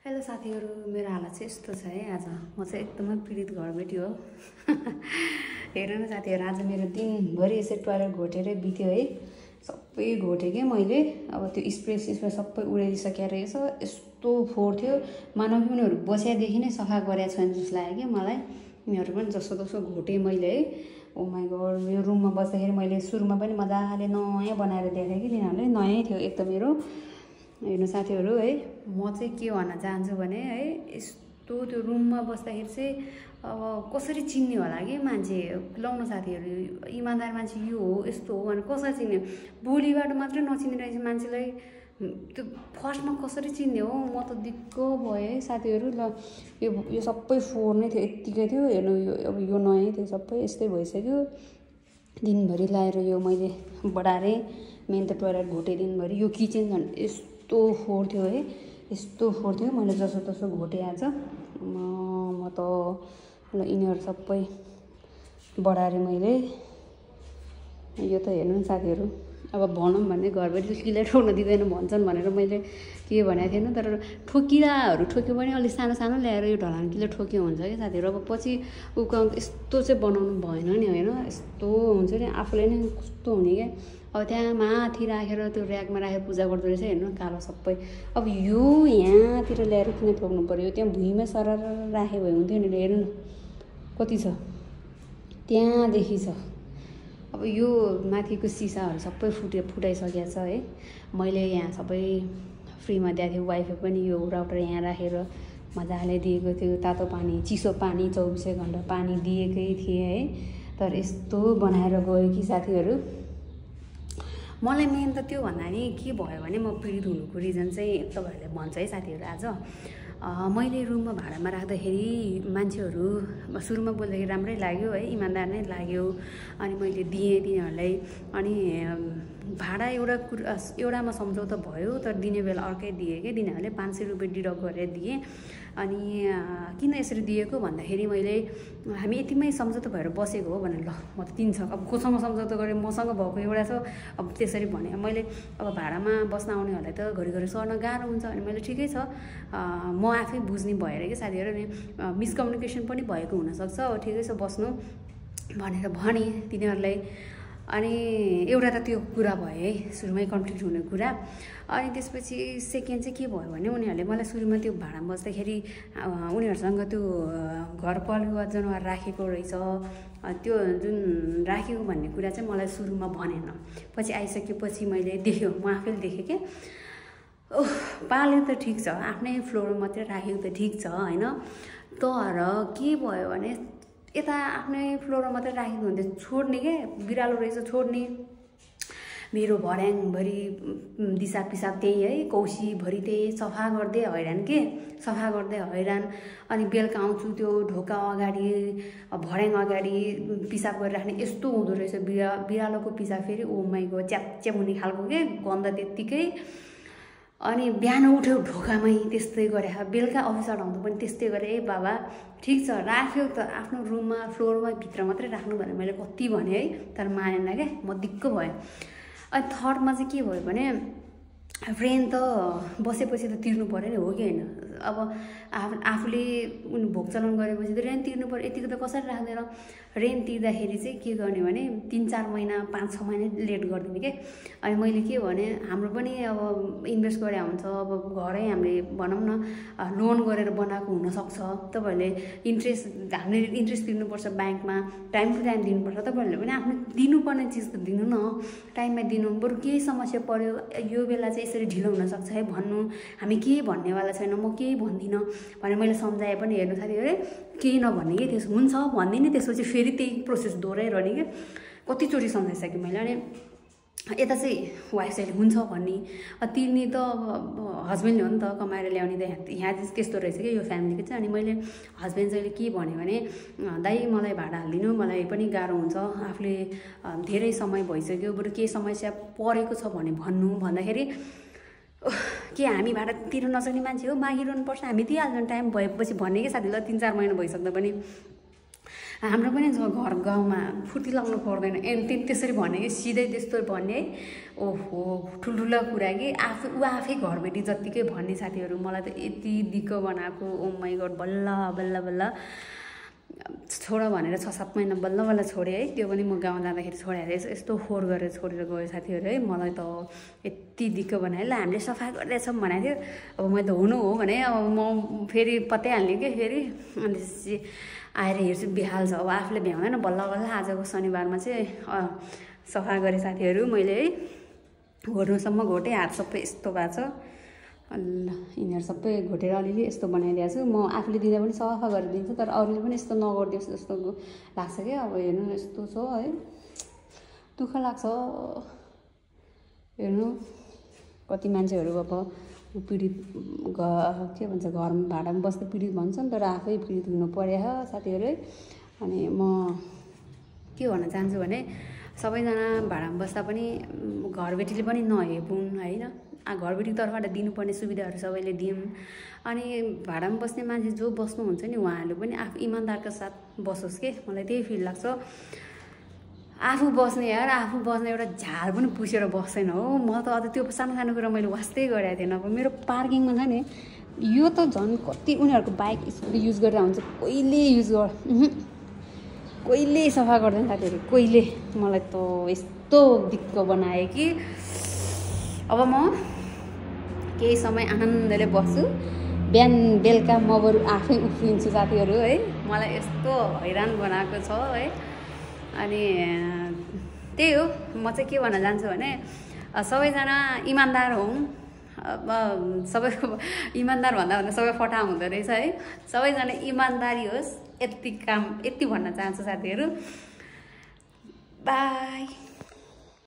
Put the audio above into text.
Hello साथीहरू, मेरो हालत चाहिँ यस्तो छ है। आज म चाहिँ एकदमै पीडित घरबेटी हो। हेर्नु न साथीहरू, आज मेरो दिनभरि यसरी टोयलेट घोटेरै बित्यो है। सबै घोटेँ कि मैले। अब त्यो स्प्रे सबै उडाइसकेर रहेछ। यस्तो फोहोर थियो, मानव कि उनीहरू बस्यादेखि नै सफा गरेको छैन जस्तो लाग्यो कि मलाई। यिनीहरू पनि जसो घोटेँ मैले है। ओ माई गड, यो रुममा बस्दाखेरि मैले सुरुमा पनि मजाले नयाँ बनाएर देखाएँ कि तिनीहरूले नयाँ थियो एकदम मेरो। हेर्नु साथीहरू है, म चाहिँ के भन्न चाहन्छु भने है, यस्तो त्यो रुममा बस्दाखेरि चाहिँ अब कसरी चिन्ने होला कि मान्छे। लाउनु साथीहरू, इमान्दार मान्छे यो हो यस्तो हो भने कसरी चिन्ने। बोलीबाट मात्रै नचिन्ने रहेछ मान्छेलाई। त्यो फर्स्टमा कसरी चिन्ने हो। म त दिक्क भएँ है साथीहरू। ल यो सबै फोहोर नै थियो, यत्तिकै थियो। हेर्नु अब यो नयाँ थियो, सबै यस्तै भइसक्यो। दिनभरि लाएर यो मैले बढारेँ। मेन त टोयलेट घोटेँ दिनभरि। यो किचन झन् यस्तो फोहोर थियो है, यस्तो फोहोर थियो। मैले जसोतसो घोटेँ आज। म त यिनीहरू सबै बढारेँ मैले। यो त हेर्नु न साथीहरू, अब भनौँ भने घरबेटी किलाई ठोक्न दिँदैन भन्छन् भनेर मैले के भनेको थिएन। तर ठोकिराहरू ठोक्यो भने अलिक सानो सानो ल्याएर यो ढलान किलो ठोक्यो हुन्छ कि साथीहरू। अब पछि उकाउनु यस्तो चाहिँ बनाउनु भएन नि होइन। यस्तो हुन्छ नि, आफूले नै कस्तो हुने क्या। अब त्यहाँ माथि राखेर त्यो ऱ्याकमा राखेर पूजा गर्दो रहेछ। हेर्नु कालो सबै। अब यो यहाँतिर ल्याएर किन ठोक्नु पऱ्यो। त्यहाँ भुइँमा सरर राखे भए हुन्थ्यो नि। हेर्नु न कति छ, त्यहाँदेखि छ। अब यो माथिको सिसाहरू सबै फुटाइसकेको छ है। मैले यहाँ सबै फ्रीमा दिएको थियो। वाइफाई पनि यो राउटर यहाँ राखेर मजाले दिएको थियो। तातो पानी, चिसो पानी, 24 घन्टा पानी दिएकै थिएँ है। तर यस्तो बनाएर गयो कि साथीहरू। मलाई मेन त त्यो भन्दा नि के भयो भने, म पीडित हुनुको रिजन चाहिँ तपाईँहरूले भन्छ है साथीहरू। आज मैले रुममा भाडामा राख्दाखेरि मान्छेहरू सुरुमा बोल्दाखेरि राम्रै लाग्यो है, इमान्दार नै लाग्यो। अनि मैले दिएँ तिनीहरूलाई। अनि भाडा एउटामा सम्झौता भयो, तर दिने बेला अर्कै दिएँ कि। तिनीहरूले 500 रुपियाँ डिडक्ट गरेर दिएँ। अनि किन यसरी दिएको भन्दाखेरि मैले हामी यतिमै सम्झौता भएर बसेको हो भने, ल म त दिन्छ। अब कोसँग सम्झौता गरेँ, मसँग भएको एउटा छ। अब त्यसरी भने मैले अब भाडामा बस्न आउनेहरूलाई त घरिघरि सर्न गाह्रो हुन्छ। अनि मैले ठिकै छ, म आफै बुझ्ने भएर कि साथीहरू नि मिसकम्युनिकेसन पनि भएको हुनसक्छ। अब ठिकै छ बस्नु भनेर भने तिनीहरूलाई। अनि एउटा त त्यो कुरा भयो है, सुरुमै कन्फ्लिक्ट हुने कुरा। अनि त्यसपछि सेकेन्ड चाहिँ के भयो भने, उनीहरूले मलाई सुरुमा त्यो भाडामा बस्दाखेरि उनीहरूसँग त्यो घरपालुवा जनावर राखेको रहेछ, त्यो जुन राखेको भन्ने कुरा चाहिँ मलाई सुरुमा भनेन। पछि आइसकेपछि मैले देख्यो, म आफैले देखेँ कि पाल्यो त ठिक छ, आफ्नै फ्लोरमा मात्रै राखेको त ठिक छ होइन। तर के भयो भने, यता आफ्नै फ्लोरमा मात्रै राखेको हुन्थ्यो, छोड्ने क्या बिरालो रहेछ छोड्ने। मेरो भर्याङभरि दिसा पिसाब त्यही है, कौसीभरि त्यही सफा गर्दै हैरान के, सफा गर्दै हैरान। अनि बेलुका आउँछु, त्यो ढोका अगाडि भर्याङ अगाडि पिसाब गरिराख्ने यस्तो हुँदो रहेछ। बिरालोको पिसाब फेरि ओ माई गड च्याप हुने खालको के, गन्ध त्यत्तिकै। अनि बिहान उठ्यो ढोकामै त्यस्तै गरे, बेलुका अफिसबाट आउँदा पनि त्यस्तै गरेँ। ए बाबा ठिक छ, राख्यो त आफ्नो रुममा फ्लोरमा भित्र मात्रै राख्नु भनेर मैले कति भने है, तर मानेन क्या। म दिक्क भएँ। अनि थर्डमा चाहिँ के भयो भने, रेन्ट त बसेपछि त तिर्नु पऱ्यो नि, हो कि होइन। अब आफूले भोग चलाउनु गरेपछि त रेन्ट तिर्नु पऱ्यो। यतिको त कसरी राख्दैन। रेन्ट तिर्दाखेरि चाहिँ के गर्ने भने 3-4 महिना 5-6 महिना लेट गरिदिने क्या। अनि मैले के भने, हाम्रो पनि अब इन्भेस्ट गरे हुन्छ। अब घरै हामीले भनौँ न लोन गरेर बनाएको हुनसक्छ। तपाईँहरूले हामीले इन्ट्रेस्ट तिर्नुपर्छ ब्याङ्कमा, टाइम टु टाइम दिनुपर्छ। तपाईँहरूले पनि आफ्नो दिनुपर्ने चिज त दिनु न, टाइममा दिनु। बरु केही समस्या पऱ्यो यो बेला चाहिँ यसरी ढिलो हुनसक्छ है भन्नु। हामी केही भन्नेवाला छैन, म केही भन्दिनँ भने मैले सम्झाएँ पनि। हेर्नु साथीहरू, केही नभन्ने कि त्यसो हुन्छ भनिदिने, त्यसपछि फेरि त्यही प्रोसेस दोहोऱ्याइरहने कि। कतिचोटि सम्झाइसकेँ मैले। अनि यता चाहिँ वाइफ चाहिँ हुन्छ भन्ने, तिर्ने त अब हस्बेन्डले हो नि त कमाएर ल्याउने त। यहाँ चाहिँ त्यस्तो रहेछ कि यो फ्यामिलीको चाहिँ। अनि मैले हस्बेन्ड चाहिँ के भन्यो भने, दाइ मलाई भाडा हालिदिनु, मलाई पनि गाह्रो हुन्छ, आफूले धेरै समय भइसक्यो, बरु केही समस्या परेको छ भने भन्नु। भन्दाखेरि के हामी भाडा तिर्नु नसक्ने मान्छे हो, मागिरहनु पर्छ, हामी दिइहाल्छौँ टाइम भएपछि भन्ने कि साथी। ल 3-4 महिना भइसक्दा पनि हाम्रो पनि छ घर गाउँमा फुर्ती लाउनु पर्दैन त्यसरी भने कि सिधै त्यस्तो भन्ने है ओहो ठुल्ठुलो कुरा कि आफै घरबेटी जत्तिकै भन्ने साथीहरू मलाई त यति दिक्क बनाएको ओ माइ गड बल्ल बल्ल बल्ल छोड भनेर 6-7 महिना बल्ल बल्ल छोडेँ है त्यो पनि म गाउँ जाँदाखेरि छोडेर यस्तो फोहोर गरेर छोडेर गयो साथीहरू है मलाई त यति दिक्क बनायो ल हामीले सफा गर्दैछौँ भनेको थियो अब मैले त हुनु हो भने अब म फेरि पत्याइहाल्ने कि फेरि अनि त्यसपछि आएर हेर्छु बेहाल छ अब आफूले भ्याउँदैन बल्ल बल्ल आजको शनिबारमा चाहिँ सफा गरेँ साथीहरू मैले है घोट्नुसम्म घोटेँ हात सबै यस्तो भएको छ यिनीहरू सबै घोटेर अलिअलि यस्तो बनाइदिएको छु म आफूले दिँदा पनि सफा गरिदिन्छु तर अरूले पनि यस्तो नगरिदियोस् जस्तो लाग्छ क्या अब हेर्नु यस्तो छ है दुःख लाग्छ हेर्नु कति मान्छेहरू अब पीडित के भन्छ घरमा भाडामा बस्दै पीडित भन्छन् तर आफै पीडित हुनु पर्यो साथीहरू है अनि म के भन्न चाहन्छु भने सबैजना भाडामा बस्दा पनि घरबेटीले पनि नहेपुन् होइन घरबेटीको तर्फबाट दिनुपर्ने सुविधाहरू सबैले दिउँ अनि भाडामा बस्ने मान्छे जो बस्नुहुन्छ नि उहाँहरूले पनि आफू इमान्दारका साथ बसोस् के मलाई त्यही फिल लाग्छ आफू बस्ने यार आफू बस्ने एउटा झाल पनि पुसेर बस्दैन हो म त अझ त्यो सानो सानो कुरा मैले वास्तै गरेको थिएन अब मेरो पार्किङमा छ नि यो त झन् कति उनीहरूको बाइक स्कुटी युज गरेर हुन्छ कहिले सफा गर्दैन साथीहरू कहिले मलाई त यस्तो दिक्क बनायो कि अब म केही समय आनन्दले बस्छु बिहान बेलुका म बरु आफै उफ्रिन्छु साथीहरू है मलाई यस्तो हैरान बनाएको छ है अनि त्यही हो म चाहिँ के भन्न चाहन्छु भने सबैजना इमान्दार हौँ अब सबैको इमान्दार भन्दा सबै फटा हुँदो रहेछ है सबैजना इमान्दारी होस् यति भन्न चाहन्छु साथीहरू बाई।